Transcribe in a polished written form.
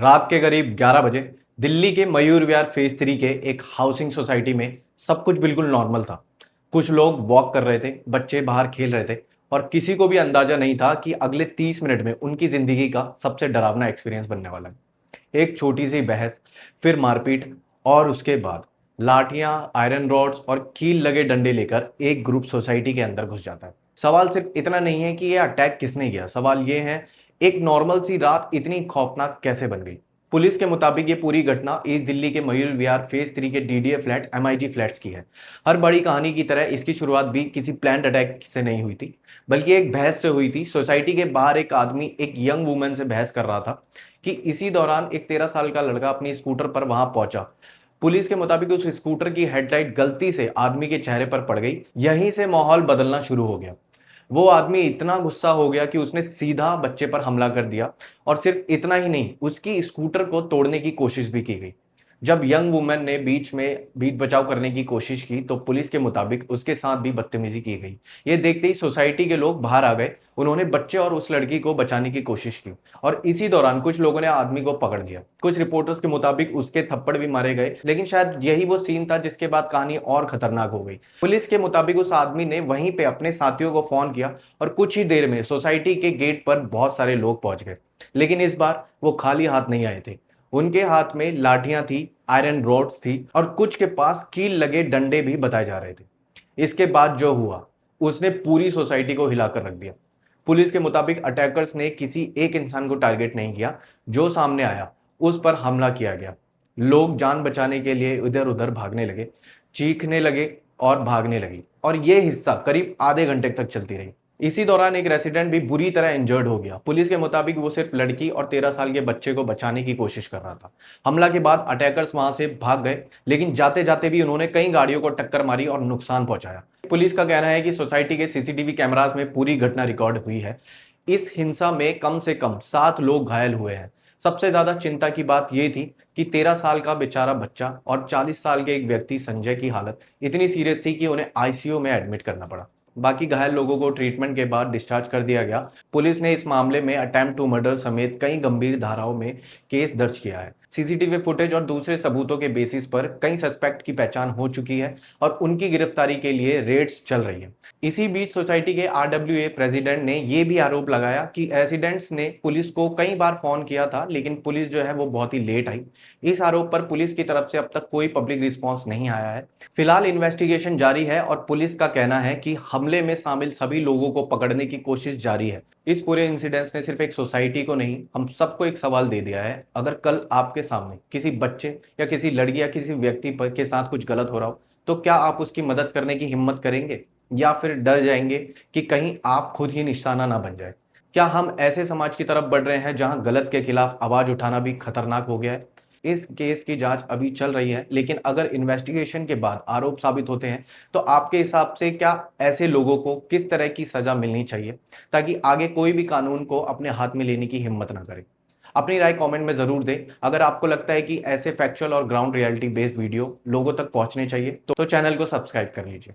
रात के करीब 11 बजे दिल्ली के मयूर विहार फेज 3 के एक हाउसिंग सोसाइटी में सब कुछ बिल्कुल नॉर्मल था। कुछ लोग वॉक कर रहे थे, बच्चे बाहर खेल रहे थे और किसी को भी अंदाजा नहीं था कि अगले 30 मिनट में उनकी जिंदगी का सबसे डरावना एक्सपीरियंस बनने वाला है। एक छोटी सी बहस, फिर मारपीट और उसके बाद लाठियां, आयरन रॉड्स और कील लगे डंडे लेकर एक ग्रुप सोसाइटी के अंदर घुस जाता है। सवाल सिर्फ इतना नहीं है कि यह अटैक किसने किया, सवाल यह है एक नॉर्मल सी रात इतनी खौफनाक कैसे बन गई। पुलिस के मुताबिक ये पूरी घटना ईस्ट दिल्ली के मयूर विहार फेज 3 के डीडीए फ्लैट एमआईजी फ्लैट्स की है। हर बड़ी कहानी की तरह इसकी शुरुआत भी किसी प्लान्ड अटैक से नहीं हुई थी, बल्कि एक बहस से हुई थी। सोसाइटी के बाहर एक आदमी एक यंग वुमेन से बहस कर रहा था कि इसी दौरान एक 13 साल का लड़का अपनी स्कूटर पर वहां पहुंचा। पुलिस के मुताबिक उस स्कूटर की हेडलाइट गलती से आदमी के चेहरे पर पड़ गई। यहीं से माहौल बदलना शुरू हो गया। वो आदमी इतना गुस्सा हो गया कि उसने सीधा बच्चे पर हमला कर दिया और सिर्फ इतना ही नहीं, उसकी स्कूटर को तोड़ने की कोशिश भी की गई। जब यंग वुमेन ने बीच बचाव करने की कोशिश की तो पुलिस के मुताबिक उसके साथ भी बदतमीजी की गई। ये देखते ही सोसाइटी के लोग बाहर आ गए। उन्होंने बच्चे और उस लड़की को बचाने की कोशिश की और इसी दौरान कुछ लोगों ने आदमी को पकड़ लिया। कुछ रिपोर्टर्स के मुताबिक उसके थप्पड़ भी मारे गए, लेकिन शायद यही वो सीन था जिसके बाद कहानी और खतरनाक हो गई। पुलिस के मुताबिक उस आदमी ने वहीं पे अपने साथियों को फोन किया और कुछ ही देर में सोसाइटी के गेट पर बहुत सारे लोग पहुंच गए। लेकिन इस बार वो खाली हाथ नहीं आए थे। उनके हाथ में लाठियां थी, आयरन रॉड्स थी और कुछ के पास कील लगे डंडे भी बताए जा रहे थे। इसके बाद जो हुआ उसने पूरी सोसाइटी को हिलाकर रख दिया। पुलिस के मुताबिक अटैकर्स ने किसी एक इंसान को टारगेट नहीं किया। जो सामने आया उस पर हमला किया गया। लोग जान बचाने के लिए इधर उधर भागने लगे, चीखने लगे और भागने लगी और यह हिस्सा करीब आधे घंटे तक चलती रही। इसी दौरान एक रेसिडेंट भी बुरी तरह इंजर्ड हो गया। पुलिस के मुताबिक वो सिर्फ लड़की और 13 साल के बच्चे को बचाने की कोशिश कर रहा था। हमला के बाद अटैकर्स वहां से भाग गए, लेकिन जाते जाते भी उन्होंने कई गाड़ियों को टक्कर मारी और नुकसान पहुंचाया। पुलिस का कहना है कि सोसाइटी के सीसीटीवी कैमरास में पूरी घटना रिकॉर्ड हुई है। इस हिंसा में कम से कम 7 लोग घायल हुए हैं। सबसे ज्यादा चिंता की बात यह थी कि 13 साल का बेचारा बच्चा और 40 साल के एक व्यक्ति संजय की हालत इतनी सीरियस थी कि उन्हें आईसीयू में एडमिट करना पड़ा। बाकी घायल लोगों को ट्रीटमेंट के बाद डिस्चार्ज कर दिया गया। पुलिस ने इस मामले में अटेम्प्ट टू मर्डर समेत कई गंभीर धाराओं में केस दर्ज किया है। सीसीटीवी फुटेज और दूसरे सबूतों के बेसिस पर कई सस्पेक्ट की पहचान हो चुकी है और उनकी गिरफ्तारी के लिए रेड्स चल रही है। इसी बीच सोसाइटी के आरडब्ल्यूए प्रेसिडेंट ने यह भी आरोप लगाया कि रेसिडेंट्स ने पुलिस को कई बार फोन किया था, लेकिन पुलिस जो है वो बहुत ही लेट आई। इस आरोप पर पुलिस की तरफ से अब तक कोई पब्लिक रिस्पॉन्स नहीं आया है। फिलहाल इन्वेस्टिगेशन जारी है और पुलिस का कहना है कि हमले में शामिल सभी लोगों को पकड़ने की कोशिश जारी है। इस पूरे इंसिडेंस ने सिर्फ एक सोसाइटी को नहीं, हम सबको एक सवाल दे दिया है। अगर कल आपके सामने किसी बच्चे या किसी लड़की या किसी व्यक्ति पर के साथ कुछ गलत हो रहा हो, तो क्या आप उसकी मदद करने की हिम्मत करेंगे या फिर डर जाएंगे कि कहीं आप खुद ही निशाना ना बन जाए? क्या हम ऐसे समाज की तरफ बढ़ रहे हैं जहां गलत के खिलाफ आवाज उठाना भी खतरनाक हो गया है? इस केस की जांच अभी चल रही है, लेकिन अगर इन्वेस्टिगेशन के बाद आरोप साबित होते हैं तो आपके हिसाब से क्या ऐसे लोगों को किस तरह की सजा मिलनी चाहिए, ताकि आगे कोई भी कानून को अपने हाथ में लेने की हिम्मत ना करे? अपनी राय कमेंट में जरूर दें। अगर आपको लगता है कि ऐसे फैक्चुअल और ग्राउंड रियलिटी बेस्ड वीडियो लोगों तक पहुंचने चाहिए तो चैनल को सब्सक्राइब कर लीजिए।